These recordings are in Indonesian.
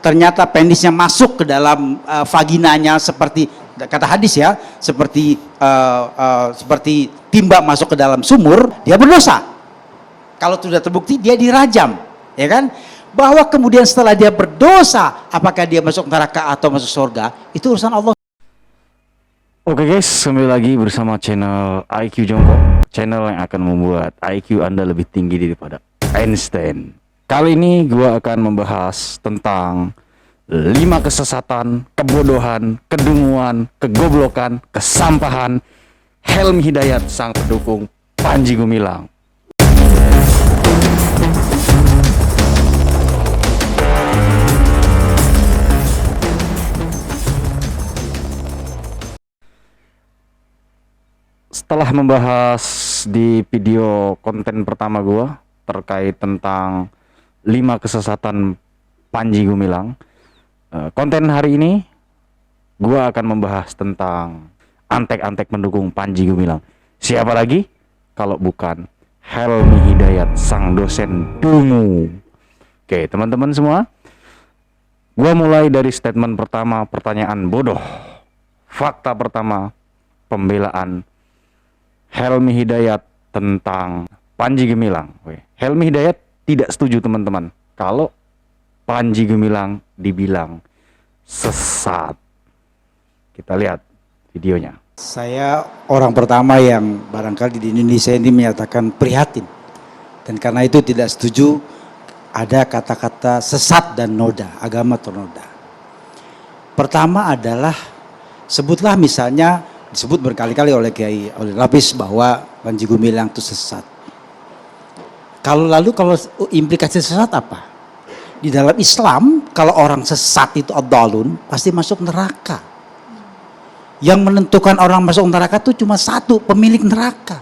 ternyata penisnya masuk ke dalam vaginanya seperti kata hadis ya, seperti timba masuk ke dalam sumur, dia berdosa. Kalau sudah terbukti dia dirajam, ya kan? Bahwa kemudian setelah dia berdosa, apakah dia masuk neraka atau masuk surga, itu urusan Allah. Oke guys, kembali lagi bersama channel IQ Jongkok, channel yang akan membuat IQ Anda lebih tinggi daripada Einstein. Kali ini gua akan membahas tentang 5 kesesatan, kebodohan, kedunguan, kegoblokan, kesampahan Helmy Hidayat sang pendukung Panji Gumilang. Setelah membahas di video konten pertama gua terkait tentang 5 kesesatan Panji Gumilang, konten hari ini gua akan membahas tentang antek-antek pendukung Panji Gumilang. Siapa lagi kalau bukan Helmy Hidayat sang dosen dungu. Oke teman-teman semua, gua mulai dari statement pertama, pertanyaan bodoh. Fakta pertama, pembelaan Helmy Hidayat tentang Panji Gumilang. Helmy Hidayat tidak setuju teman-teman kalau Panji Gumilang dibilang sesat. Kita lihat videonya. Saya orang pertama yang barangkali di Indonesia ini menyatakan prihatin, dan karena itu tidak setuju ada kata-kata sesat dan noda, agama ternoda. Pertama adalah, sebutlah misalnya, disebut berkali-kali oleh Kiai oleh Lapis bahwa Panji Gumilang itu sesat. Kalau implikasi sesat apa? Di dalam Islam, kalau orang sesat itu ad-dhalun, pasti masuk neraka. Yang menentukan orang masuk neraka itu cuma satu, pemilik neraka,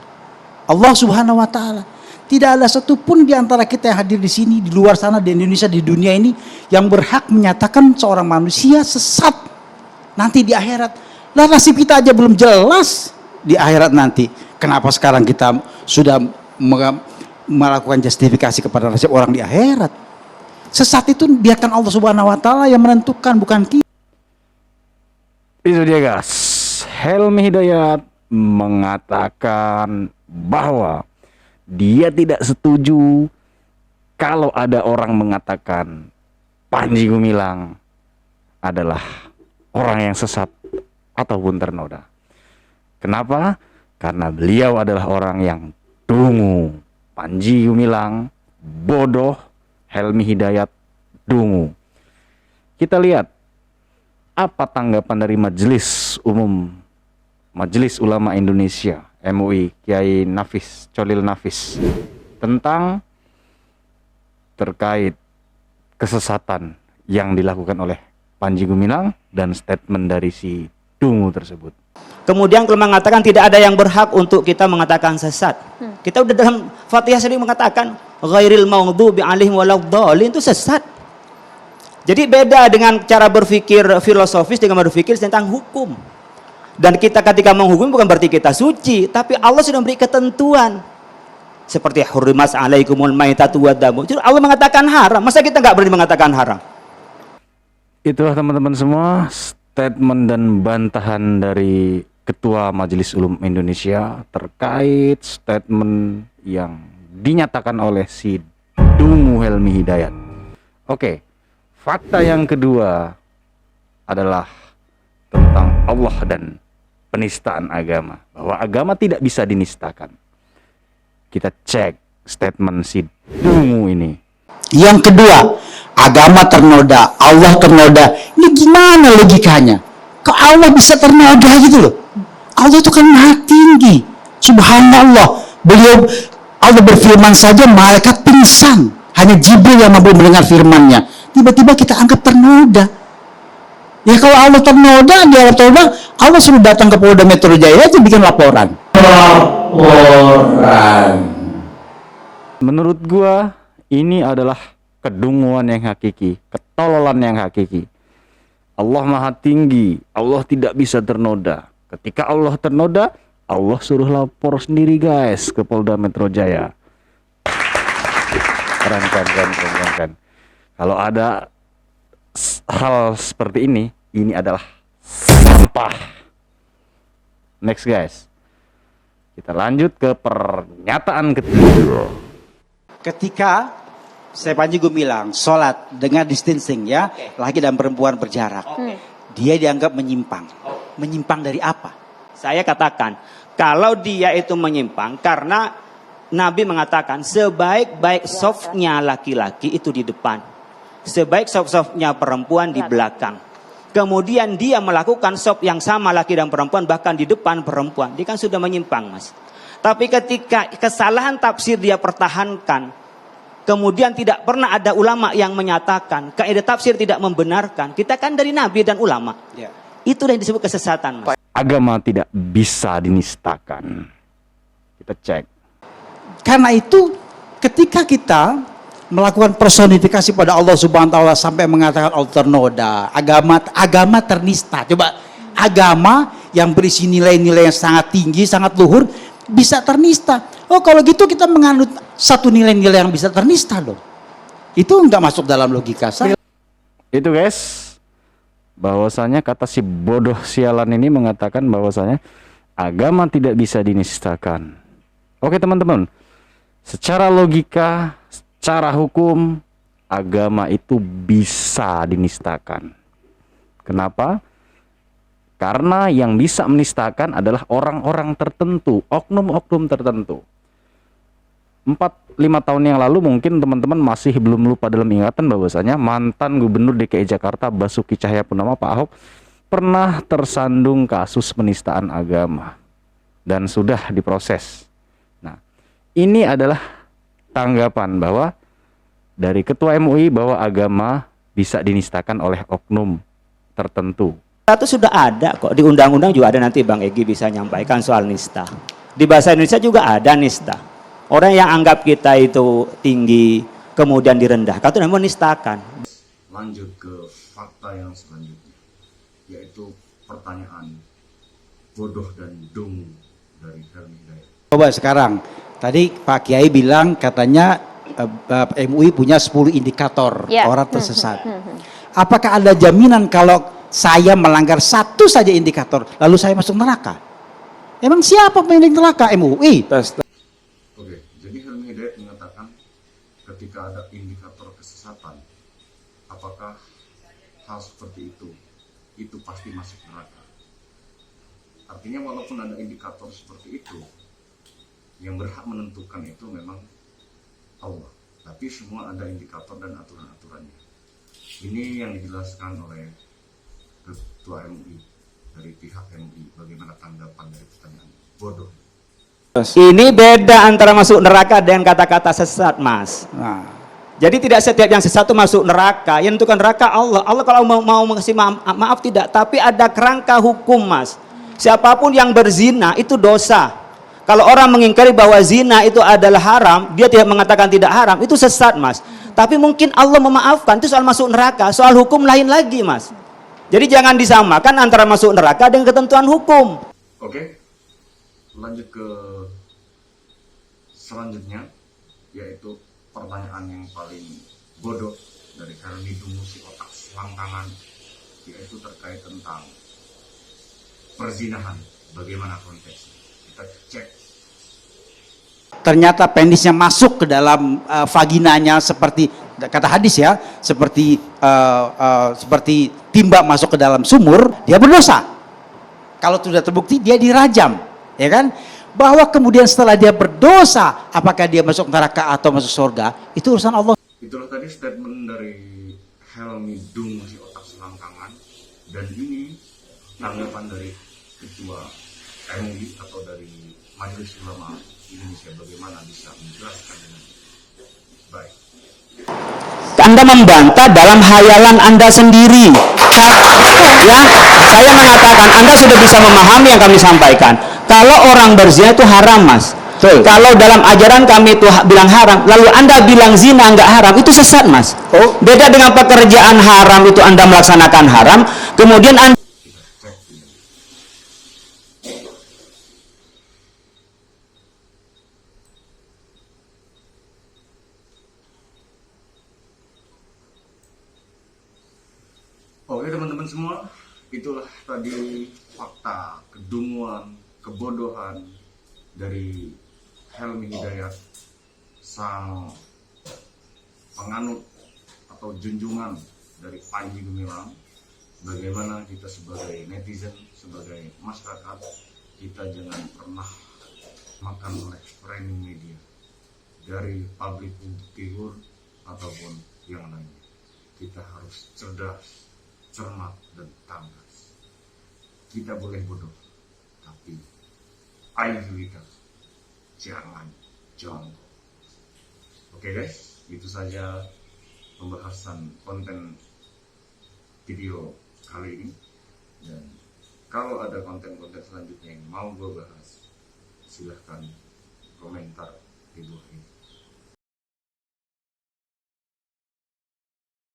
Allah Subhanahu wa Ta'ala. Tidak ada satupun di antara kita yang hadir di sini, di luar sana, di Indonesia, di dunia ini yang berhak menyatakan seorang manusia sesat nanti di akhirat. Lah nasib kita aja belum jelas di akhirat nanti. Kenapa sekarang kita sudah melakukan justifikasi kepada nasib orang di akhirat? Sesat itu biarkan Allah Subhanahu wa Ta'ala yang menentukan, bukan kita. Itu dia guys, Helmy Hidayat mengatakan bahwa dia tidak setuju kalau ada orang mengatakan Panji Gumilang adalah orang yang sesat ataupun ternoda. Kenapa? Karena beliau adalah orang yang dungu. Panji Gumilang bodoh, Helmy Hidayat dungu. Kita lihat apa tanggapan dari Majelis Ulama Indonesia MUI Kiai Nafis Cholil Nafis tentang terkait kesesatan yang dilakukan oleh Panji Gumilang dan statement dari si dungu tersebut. Kemudian kalau mengatakan tidak ada yang berhak untuk kita mengatakan sesat. Kita udah dalam Fatihah sering mengatakan ghairil maghdubi alaihim waladdallin, itu sesat. Jadi beda dengan cara berpikir filosofis dengan berpikir tentang hukum. Dan kita ketika menghukum bukan berarti kita suci, tapi Allah sudah memberi ketentuan. Seperti hurrimat alaikumul maitatu waddamu. Allah mengatakan haram, masa kita nggak berani mengatakan haram? Itulah teman-teman semua statement dan bantahan dari Ketua Majelis Ulama Indonesia terkait statement yang dinyatakan oleh si dungu Helmy Hidayat. Oke, fakta yang kedua adalah tentang Allah dan penistaan agama, bahwa agama tidak bisa dinistakan. Kita cek statement si dungu ini. Yang kedua, agama ternoda, Allah ternoda. Ini gimana logikanya? Kok Allah bisa ternoda gitu loh? Allah itu kan maha tinggi. Subhanallah. Allah berfirman saja malaikat pingsan. Hanya Jibril yang mampu mendengar firmannya. Tiba-tiba kita anggap ternoda. Ya kalau Allah ternoda, dia ternoda, Allah suruh datang ke Polda Metro Jaya aja bikin laporan. Menurut gua ini adalah kedunguan yang hakiki, ketololan yang hakiki. Allah maha tinggi, Allah tidak bisa ternoda. Ketika Allah ternoda, Allah suruh lapor sendiri guys ke Polda Metro Jaya. Keren. Kalau ada hal seperti ini adalah sampah. Next guys, kita lanjut ke pernyataan ketiga. Ketika saya Panji bilang sholat dengan distancing ya, laki dan perempuan berjarak, dia dianggap menyimpang. Menyimpang dari apa? Saya katakan, kalau dia itu menyimpang karena Nabi mengatakan sebaik-baik softnya laki-laki itu di depan, sebaik soft-softnya perempuan di belakang. Kemudian dia melakukan soft yang sama laki dan perempuan bahkan di depan perempuan, dia kan sudah menyimpang mas. Tapi ketika kesalahan tafsir dia pertahankan, kemudian tidak pernah ada ulama yang menyatakan kaidah tafsir tidak membenarkan, kita kan dari Nabi dan ulama. Ya. Itulah yang disebut kesesatan mas. Agama tidak bisa dinistakan. Kita cek. Karena itu ketika kita melakukan personifikasi pada Allah Subhanahu wa taala sampai mengatakan alternoda, agama ternista. Coba agama yang berisi nilai-nilai yang sangat tinggi, sangat luhur bisa ternista. Oh, kalau gitu kita menganut satu nilai-nilai yang bisa ternista dong. Itu enggak masuk dalam logika saya. Itu guys, bahwasanya kata si bodoh sialan ini mengatakan bahwasanya agama tidak bisa dinistakan. Oke teman-teman, secara logika, secara hukum, agama itu bisa dinistakan. Kenapa? Karena yang bisa menistakan adalah orang-orang tertentu, oknum-oknum tertentu. 4-5 tahun yang lalu mungkin teman-teman masih belum lupa dalam ingatan bahwasanya mantan Gubernur DKI Jakarta Basuki Cahayapurnama Pak Ahok pernah tersandung kasus penistaan agama dan sudah diproses. Nah, ini adalah tanggapan bahwa dari Ketua MUI bahwa agama bisa dinistakan oleh oknum tertentu. Itu sudah ada kok di undang-undang juga ada, nanti Bang Egy bisa nyampaikan soal nista. Di bahasa Indonesia juga ada nista. Orang yang anggap kita itu tinggi kemudian direndahkan itu namanya menistakan. Lanjut ke fakta yang selanjutnya, yaitu pertanyaan bodoh dan dung dari Helmi Hidayat. Coba sekarang, tadi Pak Kiai bilang katanya MUI punya 10 indikator orang tersesat. Apakah ada jaminan kalau saya melanggar satu saja indikator, lalu saya masuk neraka? Emang siapa pemilik neraka? MUI. Oke, jadi Helmi Hidayat mengatakan ketika ada indikator kesesatan, apakah hal seperti itu pasti masuk neraka? Artinya walaupun ada indikator seperti itu, yang berhak menentukan itu memang Allah. Tapi semua ada indikator dan aturan-aturannya. Ini yang dijelaskan oleh Ketua MUI dari pihak MUI. Bagaimana tanggapan dari pertanyaan bodoh? Ini beda antara masuk neraka dengan kata-kata sesat, Mas. Nah, Jadi tidak setiap yang sesat itu masuk neraka. Yang menentukan neraka Allah. Allah kalau mau mengasih maaf tidak, tapi ada kerangka hukum, Mas. Siapapun yang berzina itu dosa. Kalau orang mengingkari bahwa zina itu adalah haram, dia tidak mengatakan tidak haram, itu sesat, Mas. Tapi mungkin Allah memaafkan, itu soal masuk neraka, soal hukum lain lagi, Mas. Jadi jangan disamakan antara masuk neraka dengan ketentuan hukum. Oke, lanjut ke selanjutnya, yaitu pertanyaan yang paling bodoh dari Helmi Dungu si otak selangkangan, yaitu terkait tentang perzinahan. Bagaimana konteksnya? Kita cek. ternyata penisnya masuk ke dalam vaginanya seperti kata hadis ya, seperti timba masuk ke dalam sumur, dia berdosa. Kalau sudah terbukti dia dirajam, ya kan? Bahwa kemudian setelah dia berdosa, apakah dia masuk neraka atau masuk surga, itu urusan Allah. Itulah tadi statement dari Helmi Dung si otak selangkangan, dan ini tanggapan dari Ketua MUI atau dari Majelis Ulama Indonesia. Bagaimana bisa menjelaskan dengan baik? Anda membantah dalam hayalan Anda sendiri. Ya, saya mengatakan Anda sudah bisa memahami yang kami sampaikan. Kalau orang berzina itu haram, Mas. Betul. Kalau dalam ajaran kami itu bilang haram, lalu Anda bilang zina nggak haram, itu sesat, Mas. Oh. Beda dengan pekerjaan haram itu Anda melaksanakan haram, kemudian Anda Kita cek ini. Oke teman-teman semua, itulah tadi fakta, kedunguan, kebodohan dari Helmi Hidayat, sang penganut atau junjungan dari Panji Gumilang. Bagaimana kita sebagai netizen, sebagai masyarakat, kita jangan pernah makan oleh framing media dari public figure ataupun yang lainnya. Kita harus cerdas, cermat, dan tangkas. Kita boleh bodoh, tapi IQ kita jangan jongkok. Oke guys, itu saja pembahasan konten video kali ini. Dan kalau ada konten-konten selanjutnya yang mau gue bahas, silahkan komentar di bawah ini.